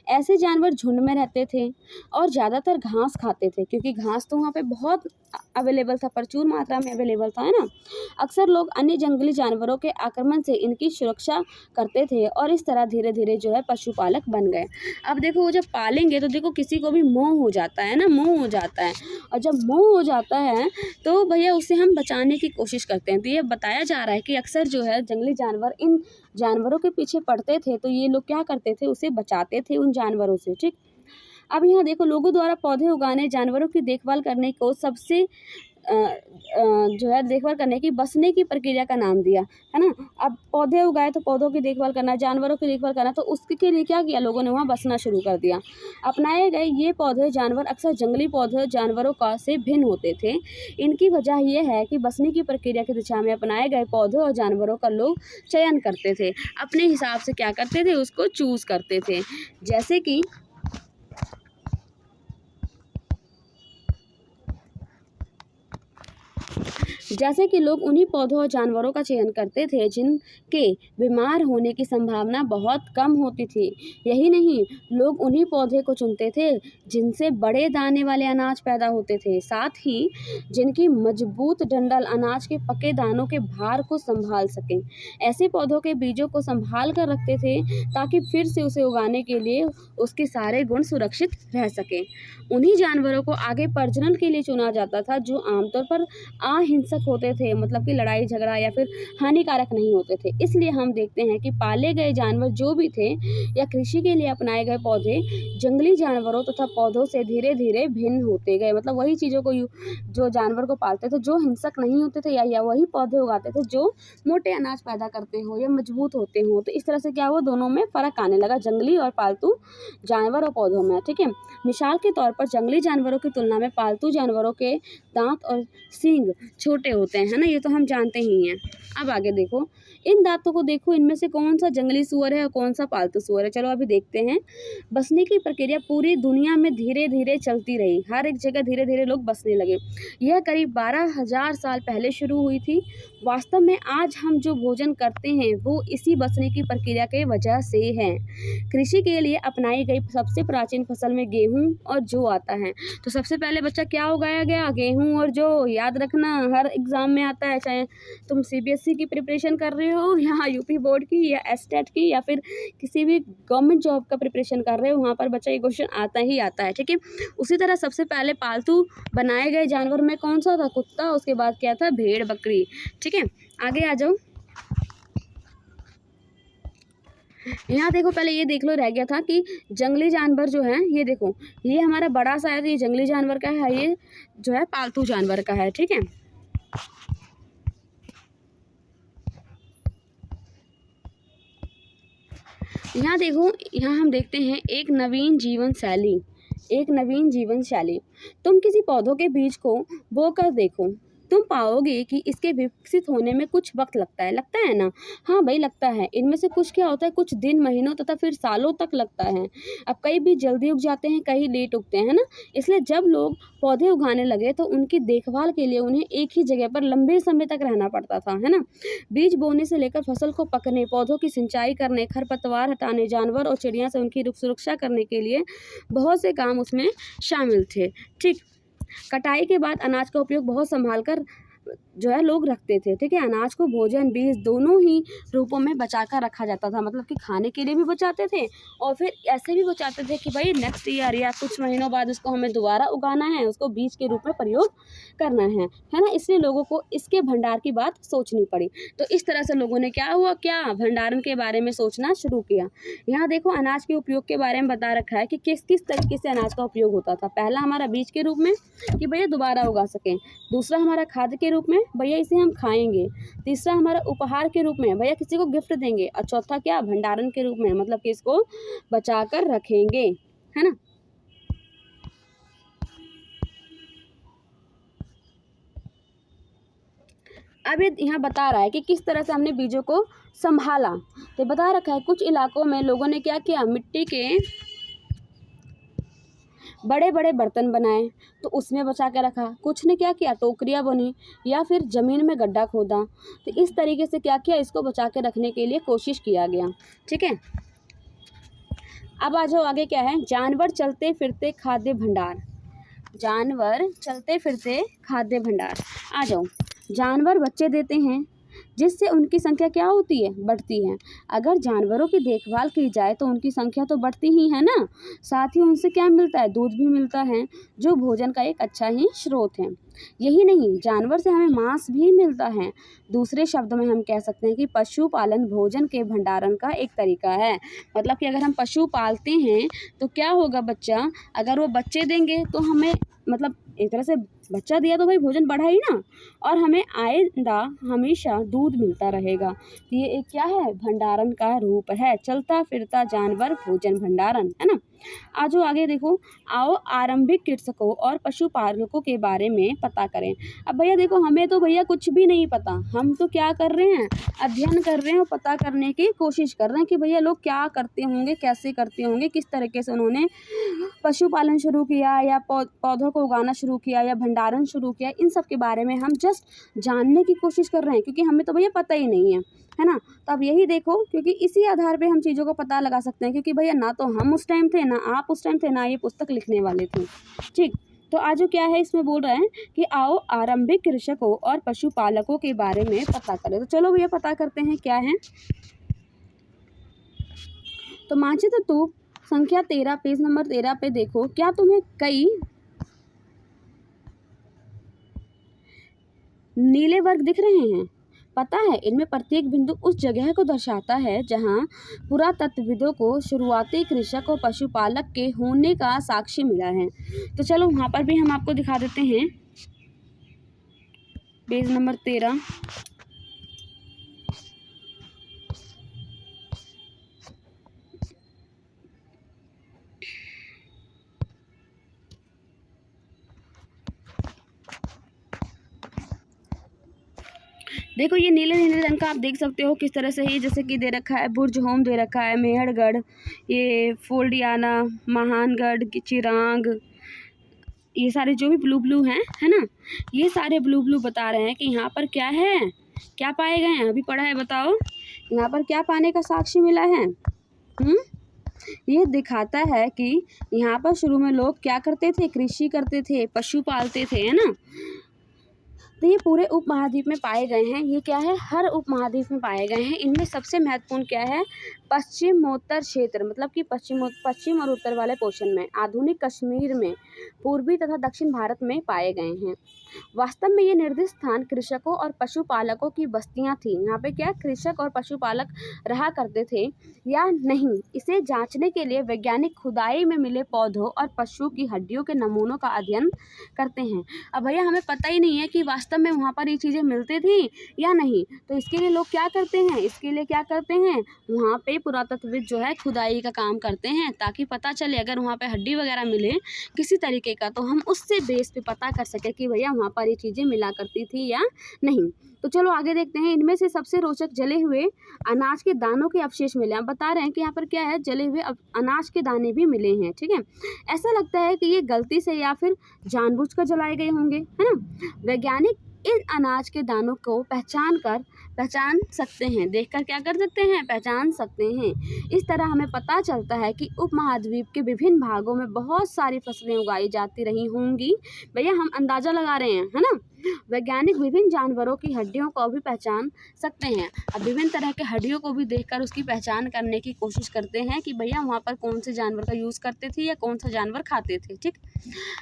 ऐसे जानवर झुंड में रहते थे और ज़्यादातर घास खाते थे, क्योंकि घास तो वहाँ पे बहुत अवेलेबल था, प्रचुर मात्रा में अवेलेबल था, है ना। अक्सर लोग अन्य जंगली जानवरों के आक्रमण से इनकी सुरक्षा करते थे और इस तरह धीरे धीरे जो है पशुपालक बन गए। अब देखो वो जब पालेंगे तो देखो किसी को भी मोह हो जाता है ना, मोह हो जाता है, और जब मोह हो जाता है तो भैया उसे हम बचाने की कोशिश करते हैं। तो ये बताया जा रहा है कि अक्सर जो है जंगली जानवर इन जानवरों के पीछे पड़ते थे, तो ये लोग क्या करते थे, उसे बचाते थे उन जानवरों से, ठीक। अब यहाँ देखो लोगों द्वारा पौधे उगाने, जानवरों की देखभाल करने को सबसे जो है देखभाल करने की बसने की प्रक्रिया का नाम दिया, है ना। अब पौधे उगाए तो पौधों की देखभाल करना, जानवरों की देखभाल करना, तो उसके लिए क्या किया लोगों ने, वहाँ बसना शुरू कर दिया। अपनाए गए ये पौधे जानवर अक्सर जंगली पौधे जानवरों का से भिन्न होते थे। इनकी वजह यह है कि बसने की प्रक्रिया की दिशा में अपनाए गए पौधों और जानवरों का लोग चयन करते थे, अपने हिसाब से क्या करते थे, उसको चूज करते थे। जैसे कि लोग उन्हीं पौधों और जानवरों का चयन करते थे जिनके बीमार होने की संभावना बहुत कम होती थी। यही नहीं, लोग उन्हीं पौधे को चुनते थे जिनसे बड़े दाने वाले अनाज पैदा होते थे, साथ ही जिनकी मजबूत डंडल अनाज के पके दानों के भार को संभाल सकें। ऐसे पौधों के बीजों को संभाल कर रखते थे ताकि फिर से उसे उगाने के लिए उसके सारे गुण सुरक्षित रह सकें। उन्हीं जानवरों को आगे प्रजनन के लिए चुना जाता था जो आमतौर पर अहिंसक होते थे, मतलब कि लड़ाई झगड़ा या फिर हानिकारक नहीं होते थे। इसलिए हम देखते हैं कि पाले गए जानवर जो भी थे या कृषि के लिए अपनाए गए पौधे जंगली जानवरों तथा पौधों से धीरे धीरे भिन्न होते गए। मतलब वही चीज़ों को जो जानवर को पालते थे जो हिंसक नहीं होते थे, या वही पौधे उगाते थे जो मोटे अनाज पैदा करते हो या मजबूत होते हो। तो इस तरह से क्या हुआ, दोनों में फ़र्क आने लगा, जंगली और पालतू जानवर और पौधों में, ठीक है। मिसाल के तौर पर जंगली जानवरों की तुलना में पालतू जानवरों के दांत और सींग छोटे होते हैं, है ना, ये तो हम जानते ही हैं। अब आगे देखो, इन दांतों को देखो, इनमें से कौन सा जंगली सूअर है और कौन सा पालतू सूअर है। चलो अभी देखते हैं। बसने की प्रक्रिया पूरी दुनिया में धीरे धीरे चलती रही, हर एक जगह धीरे धीरे लोग बसने लगे। यह करीब 12,000 साल पहले शुरू हुई थी। वास्तव में आज हम जो भोजन करते हैं वो इसी बसने की प्रक्रिया के वजह से है। कृषि के लिए अपनाई गई सबसे प्राचीन फसल में गेहूं और जौ आता है। तो सबसे पहले बच्चा क्या उगाया गया, गेहूं और जौ। याद रखना, हर एग्जाम में आता है, चाहे तुम सीबीएसई की प्रिपरेशन कर रहे हो या यूपी बोर्ड की या एसटेट की या फिर किसी भी गवर्नमेंट जॉब का प्रिपरेशन कर रहे हो, वहाँ पर बच्चा ये क्वेश्चन आता ही आता है, ठीक है। उसी तरह सबसे पहले पालतू बनाए गए जानवर में कौन सा था, कुत्ता, उसके बाद क्या था, भेड़ बकरी, ठीक है। आगे आ जाओ। यहाँ देखो, पहले ये देख लो, रह गया था कि जंगली जानवर जो है, ये देखो, ये हमारा बड़ा सा है, तो ये जंगली जानवर का है, ये जो है पालतू जानवर का है, ठीक है। यहाँ देखो, यहाँ हम देखते हैं एक नवीन जीवन शैली। तुम किसी पौधों के बीज को बोकर देखो, तुम पाओगे कि इसके विकसित होने में कुछ वक्त लगता है ना। हाँ भाई लगता है। इनमें से कुछ क्या होता है, कुछ दिन, महीनों तथा फिर सालों तक लगता है। अब कई बीज जल्दी उग जाते हैं, कई लेट उगते हैं, है ना। इसलिए जब लोग पौधे उगाने लगे तो उनकी देखभाल के लिए उन्हें एक ही जगह पर लंबे समय तक रहना पड़ता था, है ना। बीज बोने से लेकर फसल को पकने, पौधों की सिंचाई करने, खरपतवार हटाने, जानवर और चिड़िया से उनकी सुरक्षा करने के लिए बहुत से काम उसमें शामिल थे। ठीक। कटाई के बाद अनाज का उपयोग बहुत संभाल कर जो है लोग रखते थे। ठीक है। अनाज को भोजन, बीज दोनों ही रूपों में बचा कर रखा जाता था। मतलब कि खाने के लिए भी बचाते थे और फिर ऐसे भी बचाते थे कि भाई नेक्स्ट ईयर या कुछ महीनों बाद उसको हमें दोबारा उगाना है, उसको बीज के रूप में प्रयोग करना है ना। इसलिए लोगों को इसके भंडार की बात सोचनी पड़ी। तो इस तरह से लोगों ने क्या भंडारण के बारे में सोचना शुरू किया। यहाँ देखो अनाज के उपयोग के बारे में बता रखा है कि किस किस तरीके से अनाज का उपयोग होता था। पहला हमारा बीज के रूप में कि भैया दोबारा उगा सकें। दूसरा हमारा खाद्य के रूप में, भैया इसे हम खाएंगे। तीसरा हमारा उपहार के रूप में, भैया किसी को गिफ्ट देंगे। और चौथा क्या, भंडारण के रूप में, मतलब कि इसको बचा कर रखेंगे, है ना। अब ये यहाँ बता रहा है कि किस तरह से हमने बीजों को संभाला। तो बता रखा है कुछ इलाकों में लोगों ने क्या किया, मिट्टी के बड़े बड़े बर्तन बनाए तो उसमें बचा के रखा। कुछ ने क्या किया, टोकरियाँ बनी या फिर ज़मीन में गड्ढा खोदा। तो इस तरीके से क्या किया, इसको बचा के रखने के लिए कोशिश किया गया। ठीक है। अब आ जाओ आगे क्या है, जानवर चलते फिरते खाद्य भंडार। जानवर चलते फिरते खाद्य भंडार। आ जाओ। जानवर बच्चे देते हैं जिससे उनकी संख्या क्या होती है, बढ़ती है। अगर जानवरों की देखभाल की जाए तो उनकी संख्या तो बढ़ती ही है ना। साथ ही उनसे क्या मिलता है, दूध भी मिलता है जो भोजन का एक अच्छा ही स्रोत है। यही नहीं, जानवर से हमें मांस भी मिलता है। दूसरे शब्दों में हम कह सकते हैं कि पशुपालन भोजन के भंडारण का एक तरीका है। मतलब कि अगर हम पशु पालते हैं तो क्या होगा बच्चा, अगर वो बच्चे देंगे तो हमें, मतलब एक तरह से बच्चा दिया तो भाई भोजन बढ़ा ही ना, और हमें आइंदा हमेशा दूध मिलता रहेगा। तो ये एक क्या है, भंडारण का रूप है। चलता फिरता जानवर भोजन भंडारण, है ना। आज आगे देखो, आओ आरंभिक कृषकों और पशुपालकों के बारे में पता करें। अब भैया देखो हमें तो भैया कुछ भी नहीं पता, हम तो क्या कर रहे हैं, अध्ययन कर रहे हैं और पता करने की कोशिश कर रहे हैं कि भैया लोग क्या करते होंगे, कैसे करते होंगे, किस तरीके से उन्होंने पशुपालन शुरू किया या पौधों को उगाना शुरू किया या भंडारण शुरू किया। इन सब के बारे में हम जस्ट जानने की कोशिश कर रहे हैं क्योंकि हमें तो भैया पता ही नहीं है ना। तो अब यही देखो, क्योंकि इसी आधार पे हम चीज़ों को पता लगा सकते हैं, क्योंकि भैया ना तो हम उस टाइम थे, ना आप उस टाइम थे, ना ये पुस्तक लिखने वाले थे। ठीक। तो आज जो क्या है इसमें बोल रहे हैं कि आओ आरंभिक कृषकों और पशुपालकों के बारे में पता करें। तो चलो भैया पता करते हैं क्या है। तो मानचित्र तो संख्या 13, पेज नंबर 13 पे देखो, क्या तुम्हें कई नीले वर्ग दिख रहे हैं? पता है इनमें प्रत्येक बिंदु उस जगह को दर्शाता है जहां पुरातत्वविदों को शुरुआती कृषक और पशुपालक के होने का साक्ष्य मिला है। तो चलो वहाँ पर भी हम आपको दिखा देते हैं, पेज नंबर 13। देखो ये नीले नीले रंग का आप देख सकते हो किस तरह से है, जैसे कि दे रखा है बुर्ज होम दे रखा है, मेहरगढ़, ये फोल्डियाना, महानगढ़, चिरांग, ये सारे जो भी ब्लू हैं, है ना, ये सारे ब्लू बता रहे हैं कि यहाँ पर क्या है, क्या पाए गए हैं। अभी पढ़ा है, बताओ यहाँ पर क्या पाने का साक्ष्य मिला है। ये दिखाता है कि यहाँ पर शुरू में लोग क्या करते थे, कृषि करते थे, पशु पालते थे, है ना। तो ये पूरे उपमहाद्वीप में पाए गए हैं। ये क्या है, हर उपमहाद्वीप में पाए गए हैं। इनमें सबसे महत्वपूर्ण क्या है, पश्चिमोत्तर क्षेत्र, मतलब कि पश्चिम और उत्तर वाले पोर्शन में, आधुनिक कश्मीर में, पूर्वी तथा दक्षिण भारत में पाए गए हैं। वास्तव में ये निर्दिष्ट स्थान कृषकों और पशुपालकों की बस्तियां थी। यहाँ पे क्या कृषक और पशुपालक रहा करते थे या नहीं, इसे जांचने के लिए वैज्ञानिक खुदाई में मिले पौधों और पशुओं की हड्डियों के नमूनों का अध्ययन करते हैं। अब भैया हमें पता ही नहीं है कि वास्तव वास्तव में वहाँ पर ये चीज़ें मिलती थी या नहीं। तो इसके लिए लोग क्या करते हैं, इसके लिए क्या करते हैं, वहाँ पे पुरातत्वविद जो है खुदाई का काम करते हैं, ताकि पता चले अगर वहाँ पे हड्डी वगैरह मिले किसी तरीके का, तो हम उससे बेस पे पता कर सके कि भैया वहाँ पर ये चीज़ें मिला करती थी या नहीं। तो चलो आगे देखते हैं। इनमें से सबसे रोचक जले हुए अनाज के दानों के अवशेष मिले। हम बता रहे हैं कि यहाँ पर क्या है, जले हुए अनाज के दाने भी मिले हैं। ठीक है, ऐसा लगता है कि ये गलती से या फिर जानबूझकर जलाए गए होंगे, है ना। वैज्ञानिक इन अनाज के दानों को पहचान सकते हैं, देखकर क्या कर सकते हैं, पहचान सकते हैं। इस तरह हमें पता चलता है कि उपमहाद्वीप के विभिन्न भागों में बहुत सारी फसलें उगाई जाती रही होंगी। भैया हम अंदाजा लगा रहे हैं, है ना। वैज्ञानिक विभिन्न जानवरों की हड्डियों को भी पहचान सकते हैं। अब विभिन्न तरह के हड्डियों को भी देखकर उसकी पहचान करने की कोशिश करते हैं कि भैया वहाँ पर कौन से जानवर का यूज़ करते थे या कौन सा जानवर खाते थे। ठीक,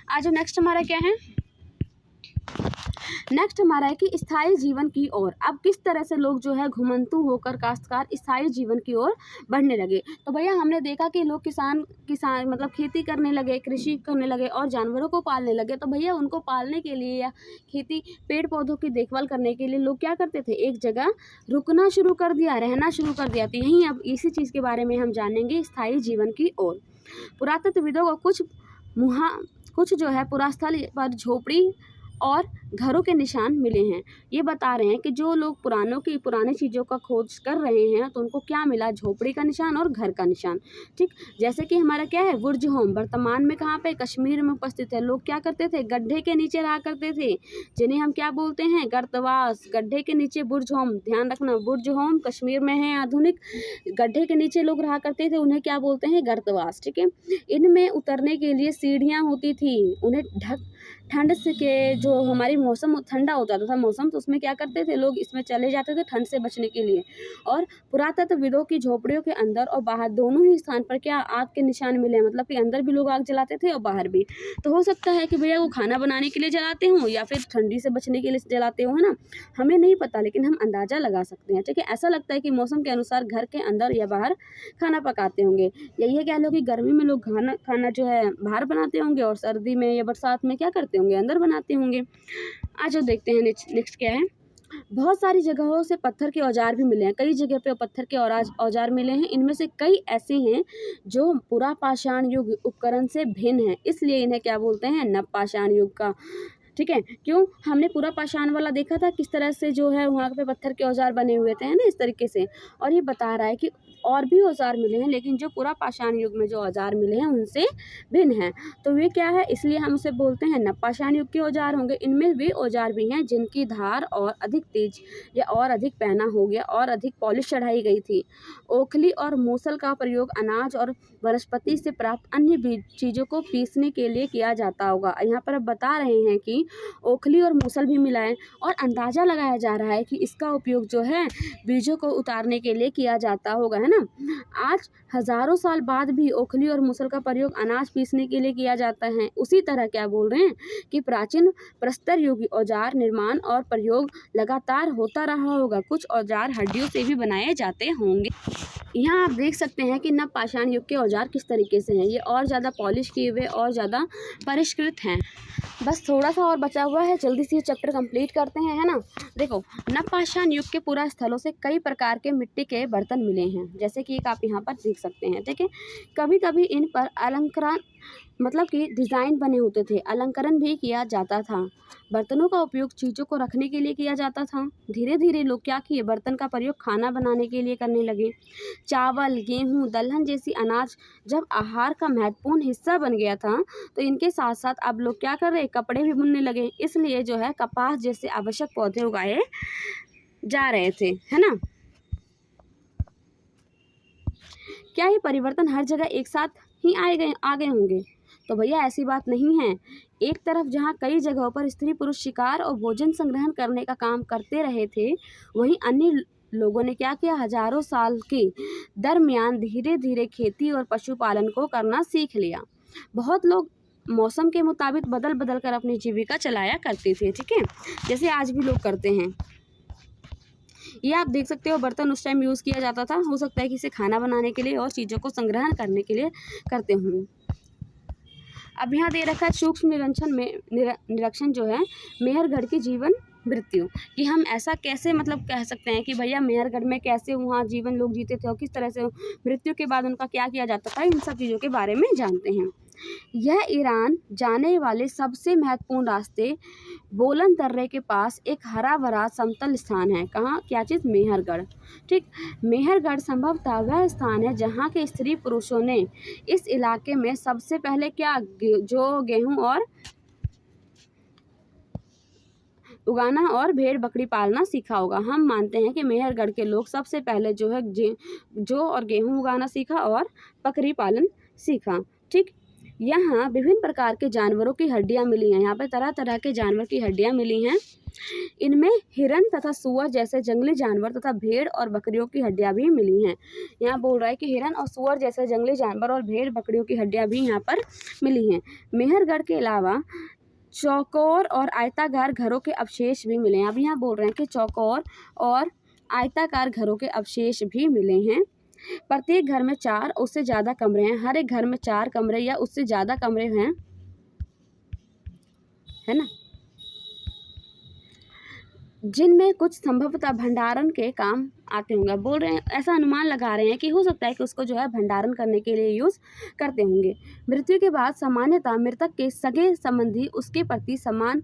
आज नेक्स्ट हमारा क्या है, नेक्स्ट हमारा है कि स्थायी जीवन की ओर। अब किस तरह से लोग जो है घुमंतु होकर काश्तकार स्थायी जीवन की ओर बढ़ने लगे। तो भैया हमने देखा कि लोग किसान मतलब खेती करने लगे, कृषि करने लगे और जानवरों को पालने लगे। तो भैया उनको पालने के लिए या खेती पेड़ पौधों की देखभाल करने के लिए लोग क्या करते थे, एक जगह रुकना शुरू कर दिया, रहना शुरू कर दिया। तो यहीं अब इसी चीज़ के बारे में हम जानेंगे, स्थायी जीवन की ओर। पुरातत्वविदों को कुछ जो है पुरास्थल पर झोपड़ी और घरों के निशान मिले हैं। ये बता रहे हैं कि जो लोग पुरानी चीज़ों का खोज कर रहे हैं तो उनको क्या मिला, झोपड़ी का निशान और घर का निशान। ठीक, जैसे कि हमारा क्या है, बुर्ज होम वर्तमान में कहाँ पे, कश्मीर में उपस्थित है। लोग क्या करते थे, गड्ढे के नीचे रहा करते थे, जिन्हें हम क्या बोलते हैं, गर्तवास। गड्ढे के नीचे बुर्ज होम, ध्यान रखना, बुर्ज होम कश्मीर में है आधुनिक। गड्ढे के नीचे लोग रहा करते थे, उन्हें क्या बोलते हैं, गर्तवास। ठीक है, इनमें उतरने के लिए सीढ़ियाँ होती थी। उन्हें ठंड से के जो हमारी मौसम ठंडा हो जाता था मौसम, तो उसमें क्या करते थे लोग, इसमें चले जाते थे ठंड से बचने के लिए। और पुरातत्वविदों की झोपड़ियों के अंदर और बाहर दोनों ही स्थान पर क्या आग के निशान मिले हैं, मतलब कि अंदर भी लोग आग जलाते थे और बाहर भी। तो हो सकता है कि भैया वो खाना बनाने के लिए जलाते हों या फिर ठंडी से बचने के लिए जलाते हो, है ना, हमें नहीं पता, लेकिन हम अंदाजा लगा सकते हैं। ठीक है, ऐसा लगता है कि मौसम के अनुसार घर के अंदर या बाहर खाना पकाते होंगे। यही है, कह लो कि गर्मी में लोग खाना जो है बाहर बनाते होंगे और सर्दी में या बरसात में क्या करते होंगे, अंदर बनाते होंगे। आज देखते हैं नेक्स्ट क्या है। बहुत सारी जगहों से पत्थर के औजार भी मिले हैं, कई जगह पे पत्थर के औजार मिले हैं। इनमें से कई ऐसे हैं जो पुरापाषाण युग उपकरण से भिन्न हैं, इसलिए इन्हें क्या बोलते हैं, नवपाषाण युग का। ठीक है, क्यों, हमने पूरा पाषाण वाला देखा था किस तरह से जो है वहाँ पे पत्थर के औजार बने हुए थे, है ना, इस तरीके से। और ये बता रहा है कि और भी औजार मिले हैं, लेकिन जो पूरा पाषाण युग में जो औजार मिले हैं उनसे भिन्न हैं। तो वे क्या है, इसलिए हम उसे बोलते हैं नवपाषाण युग के औजार होंगे। इनमें वे औजार भी हैं जिनकी धार और अधिक तेज या और अधिक पैना हो गया और अधिक पॉलिश चढ़ाई गई थी। ओखली और मूसल का प्रयोग अनाज और वनस्पति से प्राप्त अन्य चीज़ों को पीसने के लिए किया जाता होगा। यहाँ पर अब बता रहे हैं कि ओखली और मूसल भी मिला है और अंदाज़ा लगाया जा रहा है कि इसका उपयोग जो है बीजों को उतारने के लिए किया जाता होगा, है ना। आज हजारों साल बाद भी ओखली और मूसल का प्रयोग अनाज पीसने के लिए किया जाता है। उसी तरह क्या बोल रहे हैं कि प्राचीन प्रस्तर युगीय औजार निर्माण और प्रयोग लगातार होता रहा होगा। कुछ औजार हड्डियों से भी बनाए जाते होंगे। यहाँ आप देख सकते हैं कि नवपाषाण युग के औजार किस तरीके से हैं, ये और ज़्यादा पॉलिश किए हुए और ज़्यादा परिष्कृत हैं। बस थोड़ा सा और बचा हुआ है, जल्दी से ये चैप्टर कंप्लीट करते हैं, है ना। देखो, नवपाषाण युग के पूरा स्थलों से कई प्रकार के मिट्टी के बर्तन मिले हैं, जैसे कि एक आप यहाँ पर देख सकते हैं। ठीक है, कभी कभी इन पर अलंकरण मतलब कि डिज़ाइन बने होते थे, अलंकरण भी किया जाता था। बर्तनों का उपयोग चीज़ों को रखने के लिए किया जाता था। धीरे धीरे लोग क्या किए, बर्तन का प्रयोग खाना बनाने के लिए करने लगे। चावल, गेहूँ, दलहन जैसी अनाज जब आहार का महत्वपूर्ण हिस्सा बन गया था, तो इनके साथ साथ अब लोग क्या कर रहे, कपड़े भी बुनने लगे। इसलिए जो है कपास जैसे आवश्यक पौधे उगाए जा रहे थे, है ना। क्या ये परिवर्तन हर जगह एक साथ ही आ गए होंगे? तो भैया ऐसी बात नहीं है। एक तरफ जहाँ कई जगहों पर स्त्री पुरुष शिकार और भोजन संग्रहण करने का काम करते रहे थे, वहीं अन्य लोगों ने क्या किया, हजारों साल के दरमियान धीरे धीरे खेती और पशुपालन को करना सीख लिया। बहुत लोग मौसम के मुताबिक बदल बदल कर अपनी जीविका चलाया करते थे। ठीक है, जैसे आज भी लोग करते हैं। ये आप देख सकते हो, बर्तन उस टाइम यूज़ किया जाता था, हो सकता है कि इसे खाना बनाने के लिए और चीज़ों को संग्रहण करने के लिए करते होंगे। अब यहाँ दे रखा है सूक्ष्म निरीक्षण जो है मेहरगढ़ की जीवन मृत्यु, कि हम ऐसा कैसे मतलब कह सकते हैं कि भैया मेहरगढ़ में कैसे वहाँ जीवन लोग जीते थे और किस तरह से मृत्यु के बाद उनका क्या किया जाता था, इन सब चीज़ों के बारे में जानते हैं। यह ईरान जाने वाले सबसे महत्वपूर्ण रास्ते बोलन दर्रे के पास एक हरा भरा समतल स्थान है। कहाँ, क्या चीज़, मेहरगढ़। ठीक, मेहरगढ़ संभवतः वह स्थान है जहाँ के स्त्री पुरुषों ने इस इलाके में सबसे पहले क्या जो गेहूं और उगाना और भेड़ बकरी पालना सीखा होगा। हम मानते हैं कि मेहरगढ़ के लोग सबसे पहले जो है जो और गेहूं उगाना सीखा और बकरी पालन सीखा। ठीक, यहाँ विभिन्न प्रकार के जानवरों की हड्डियाँ मिली हैं। यहाँ पे तरह तरह के जानवर की हड्डियाँ मिली हैं। इनमें हिरन तथा सुअर जैसे जंगली जानवर तथा भेड़ और बकरियों की हड्डियाँ भी मिली हैं। यहाँ बोल रहा है कि हिरन और सुअर जैसे जंगली जानवर और भेड़ बकरियों की हड्डियाँ भी यहाँ पर मिली हैं। मेहरगढ़ के अलावा चौकोर और आयताकार घरों के अवशेष भी मिले हैं। अब यहाँ बोल रहे हैं कि चौकोर और आयताकार घरों के अवशेष भी मिले हैं। प्रत्येक घर में 4 उससे ज़्यादा कमरे हैं। हर एक घर में 4 कमरे या उससे ज़्यादा कमरे हैं, है ना, जिनमें कुछ संभवतः भंडारण के काम आते होंगे। बोल रहे हैं, ऐसा अनुमान लगा रहे हैं कि हो सकता है कि उसको जो है भंडारण करने के लिए यूज़ करते होंगे। मृत्यु के बाद सामान्यतः मृतक के सगे संबंधी उसके प्रति सम्मान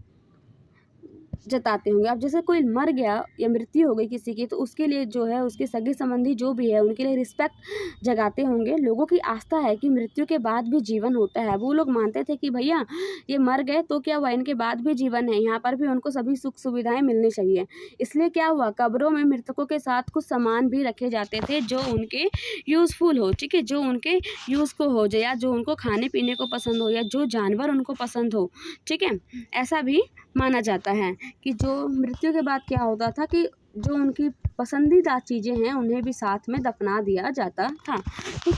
जताते होंगे। अब जैसे कोई मर गया या मृत्यु हो गई किसी की, तो उसके लिए जो है उसके सगे संबंधी जो भी है उनके लिए रिस्पेक्ट जगाते होंगे। लोगों की आस्था है कि मृत्यु के बाद भी जीवन होता है। वो लोग मानते थे कि भैया ये मर गए तो क्या हुआ, इनके बाद भी जीवन है, यहाँ पर भी उनको सभी सुख सुविधाएं मिलनी चाहिए। इसलिए क्या हुआ, कब्रों में मृतकों के साथ कुछ सामान भी रखे जाते थे जो उनके यूज़फुल हो। ठीक है, जो उनके यूज़ को हो जाए, या जो उनको खाने पीने को पसंद हो, या जो जानवर उनको पसंद हो। ठीक है, ऐसा भी माना जाता है कि जो मृत्यु के बाद क्या होता था कि जो उनकी पसंदीदा चीज़ें हैं उन्हें भी साथ में दफना दिया जाता था। ठीक,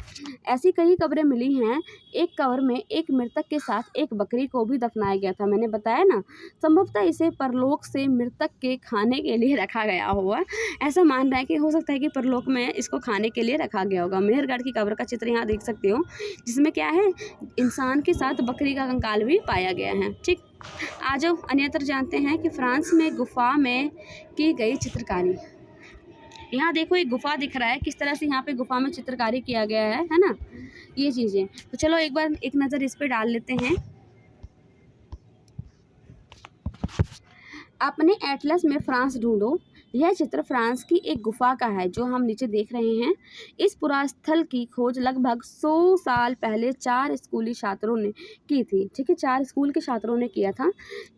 ऐसी कई कब्रें मिली हैं। एक कब्र में एक मृतक के साथ एक बकरी को भी दफनाया गया था, मैंने बताया ना। संभवतः इसे परलोक से मृतक के खाने के लिए रखा गया होगा। ऐसा मान रहा है कि हो सकता है कि परलोक में इसको खाने के लिए रखा गया होगा। मेहरगढ़ की कब्र का चित्र यहाँ देख सकते हो, जिसमें क्या है, इंसान के साथ बकरी का कंकाल भी पाया गया है। ठीक, आ जाओ अन्यत्र जानते हैं कि फ्रांस में गुफा में की गई चित्रकारी। यहाँ देखो एक गुफा दिख रहा है, किस तरह से यहाँ पे गुफा में चित्रकारी किया गया है ना, ये चीज़ें। तो चलो एक बार एक नज़र इस पे डाल लेते हैं। अपने एटलस में फ्रांस ढूंढो। यह चित्र फ्रांस की एक गुफा का है जो हम नीचे देख रहे हैं। इस पुरास्थल की खोज लगभग 100 साल पहले 4 स्कूली छात्रों ने की थी। ठीक है, 4 स्कूल के छात्रों ने किया था।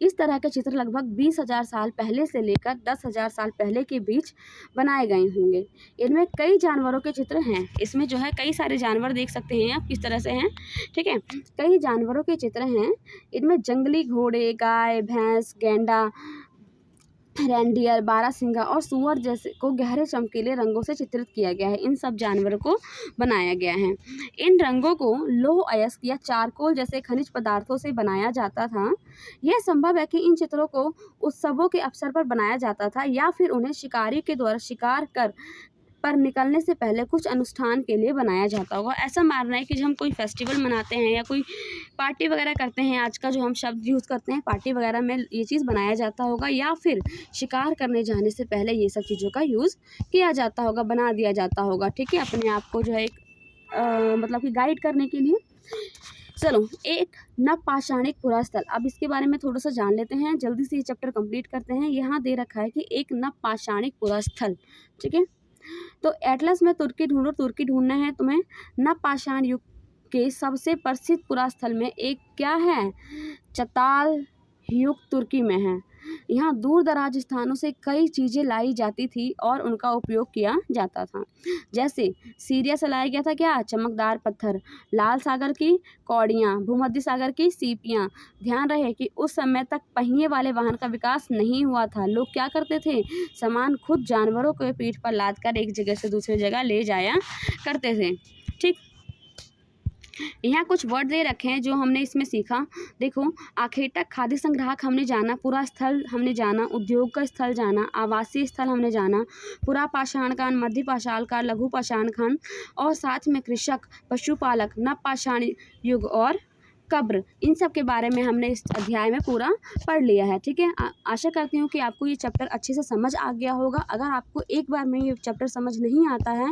इस तरह के चित्र लगभग 20,000 साल पहले से लेकर 10,000 साल पहले के बीच बनाए गए होंगे। इनमें कई जानवरों के चित्र हैं। इसमें जो है कई सारे जानवर देख सकते हैं आप किस तरह से हैं। ठीक है, कई जानवरों के चित्र हैं। इनमें जंगली घोड़े, गाय, भैंस, गैंडा, रेंडियर, बारहसिंगा और सुअर जैसे को गहरे चमकीले रंगों से चित्रित किया गया है। इन सब जानवरों को बनाया गया है। इन रंगों को लौह अयस्क या चारकोल जैसे खनिज पदार्थों से बनाया जाता था। यह संभव है कि इन चित्रों को उत्सवों के अवसर पर बनाया जाता था या फिर उन्हें शिकारी के द्वारा शिकार कर पर निकलने से पहले कुछ अनुष्ठान के लिए बनाया जाता होगा। ऐसा मानना है कि जब हम कोई फेस्टिवल मनाते हैं या कोई पार्टी वगैरह करते हैं, आज का जो हम शब्द यूज़ करते हैं पार्टी वगैरह में, ये चीज़ बनाया जाता होगा, या फिर शिकार करने जाने से पहले ये सब चीज़ों का यूज़ किया जाता होगा, बना दिया जाता होगा। ठीक है, अपने आप को जो है एक मतलब कि गाइड करने के लिए। चलो, एक नवपाषाणिक पुरास्थल, अब इसके बारे में थोड़ा सा जान लेते हैं, जल्दी से ये चैप्टर कंप्लीट करते हैं। यहाँ दे रखा है कि एक नवपाषाणिक पुरास्थल। ठीक है, तो एटलस में तुर्की ढूंढो। तुर्की ढूंढना है तुम्हें। नवपाषाण युग के सबसे प्रसिद्ध पुरास्थल में एक क्या है, चताल युग तुर्की में है। यहाँ दूर दराज स्थानों से कई चीज़ें लाई जाती थी और उनका उपयोग किया जाता था। जैसे सीरिया से लाया गया था क्या, चमकदार पत्थर, लाल सागर की कौड़ियाँ, भूमध्य सागर की सीपियाँ। ध्यान रहे कि उस समय तक पहिए वाले वाहन का विकास नहीं हुआ था। लोग क्या करते थे, सामान खुद जानवरों के पीठ पर लाद कर एक जगह से दूसरी जगह ले जाया करते थे। ठीक, यहाँ कुछ वर्ड दे रखे हैं जो हमने इसमें सीखा। देखो, आखेटक, खाद्य संग्राहक हमने जाना, पूरा स्थल हमने जाना, उद्योग का स्थल जाना, आवासीय स्थल हमने जाना, पूरा पाषाण काल, मध्य पाषाण काल, लघु पाषाण काल, और साथ में कृषक, पशुपालक, नवपाषाण युग और कब्र, इन सब के बारे में हमने इस अध्याय में पूरा पढ़ लिया है। ठीक है, आशा करती हूँ कि आपको ये चैप्टर अच्छे से समझ आ गया होगा। अगर आपको एक बार में ये चैप्टर समझ नहीं आता है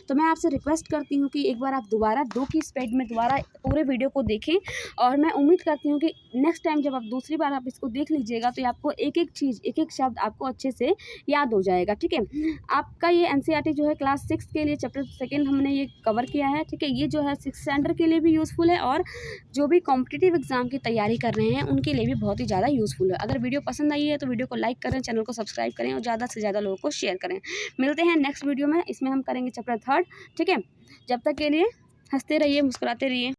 तो मैं आपसे रिक्वेस्ट करती हूँ कि एक बार आप दोबारा 2 की स्पीड में दोबारा पूरे वीडियो को देखें, और मैं उम्मीद करती हूँ कि नेक्स्ट टाइम जब आप दूसरी बार आप इसको देख लीजिएगा तो आपको एक एक चीज़, एक एक शब्द आपको अच्छे से याद हो जाएगा। ठीक है, आपका ये एनसीईआरटी जो है क्लास 6 के लिए चैप्टर 2 हमने ये कवर किया है। ठीक है, ये जो है 6th स्टैंडर्ड के लिए भी यूज़फुल है और जो भी कॉम्पिटिटिव एग्जाम की तैयारी कर रहे हैं उनके लिए भी बहुत ही ज़्यादा यूज़फुल है। अगर वीडियो पसंद आई है तो वीडियो को लाइक करें, चैनल को सब्सक्राइब करें और ज़्यादा से ज़्यादा लोगों को शेयर करें। मिलते हैं नेक्स्ट वीडियो में, इसमें हम करेंगे चैप्टर 3। ठीक है, जब तक के लिए हंसते रहिए, मुस्कुराते रहिए।